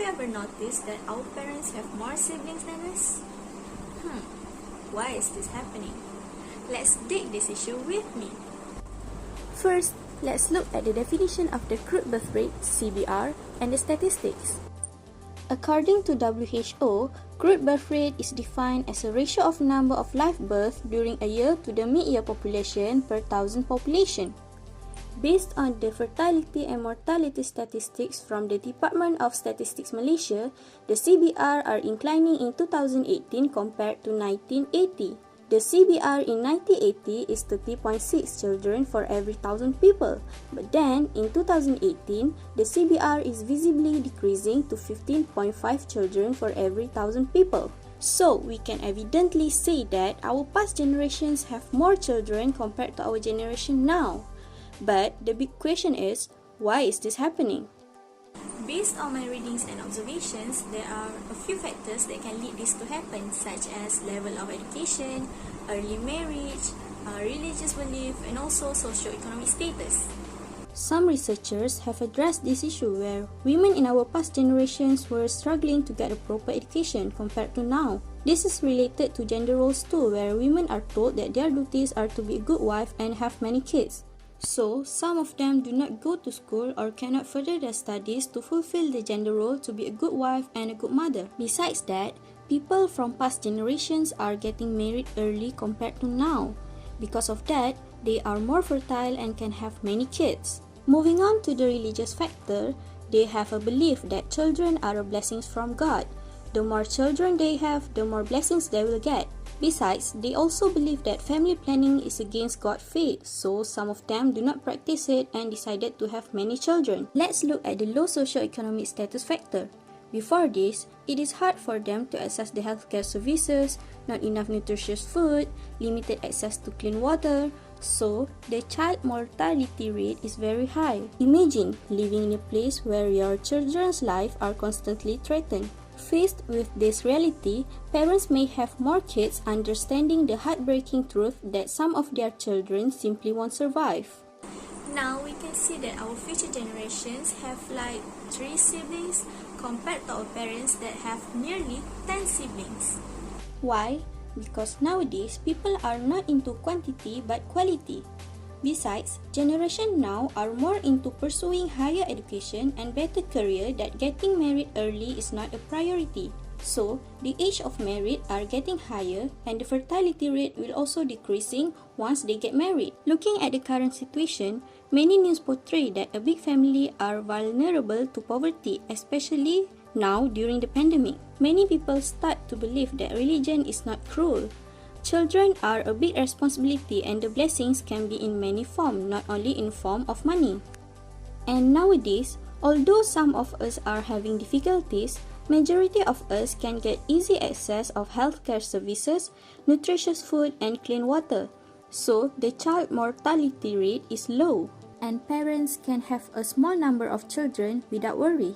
you ever noticed that our parents have more siblings than us? Why is this happening? Let's dig this issue with me. First, let's look at the definition of the crude birth rate, CBR, and the statistics. According to WHO, crude birth rate is defined as a ratio of number of live births during a year to the mid-year population per thousand population. Based on the fertility and mortality statistics from the Department of Statistics Malaysia, the CBR are inclining in 2018 compared to 1980. The CBR in 1980 is 30.6 children for every 1,000 people, but then in 2018, the CBR is visibly decreasing to 15.5 children for every 1,000 people. So, we can evidently say that our past generations have more children compared to our generation now. But the big question is, why is this happening? Based on my readings and observations, there are a few factors that can lead this to happen, such as level of education, early marriage, religious belief, and also socio-economic status. Some researchers have addressed this issue where women in our past generations were struggling to get a proper education compared to now. This is related to gender roles too, where women are told that their duties are to be a good wife and have many kids. So, some of them do not go to school or cannot further their studies to fulfill the gender role to be a good wife and a good mother. Besides that, people from past generations are getting married early compared to now. Because of that, they are more fertile and can have many kids. Moving on to the religious factor, they have a belief that children are a blessings from God. The more children they have, the more blessings they will get. Besides, they also believe that family planning is against God's faith, so some of them do not practice it and decided to have many children. Let's look at the low socio-economic status factor. Before this, it is hard for them to access the healthcare services, not enough nutritious food, limited access to clean water, so the child mortality rate is very high. Imagine living in a place where your children's lives are constantly threatened. Faced with this reality, parents may have more kids understanding the heartbreaking truth that some of their children simply won't survive. Now we can see that our future generations have like 3 siblings compared to our parents that have nearly 10 siblings. Why? Because nowadays people are not into quantity but quality. Besides, generation now are more into pursuing higher education and better career that getting married early is not a priority. So, the age of marriage are getting higher and the fertility rate will also decreasing once they get married. Looking at the current situation, many news portray that a big family are vulnerable to poverty, especially now during the pandemic. Many people start to believe that religion is not cruel. Children are a big responsibility and the blessings can be in many forms, not only in form of money. And nowadays, although some of us are having difficulties, majority of us can get easy access of healthcare services, nutritious food and clean water. So, the child mortality rate is low and parents can have a small number of children without worry.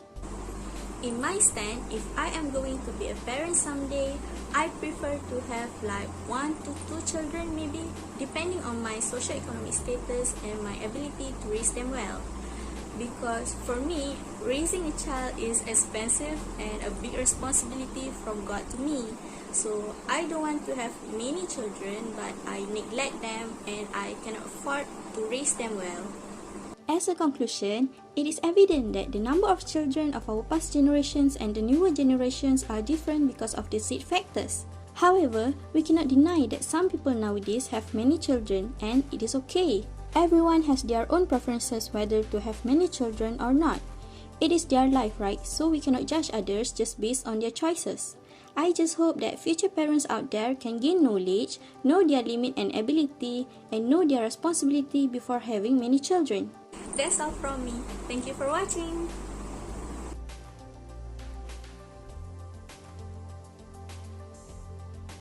In my stand, if I am going to be a parent someday, I prefer to have like 1 to 2 children maybe, depending on my socio-economic status and my ability to raise them well. Because for me, raising a child is expensive and a big responsibility from God to me. So I don't want to have many children, but I neglect them and I cannot afford to raise them well. As a conclusion, it is evident that the number of children of our past generations and the newer generations are different because of the said factors. However, we cannot deny that some people nowadays have many children and it is okay. Everyone has their own preferences whether to have many children or not. It is their life, right? So we cannot judge others just based on their choices. I just hope that future parents out there can gain knowledge, know their limit and ability, and know their responsibility before having many children. That's all from me. Thank you for watching.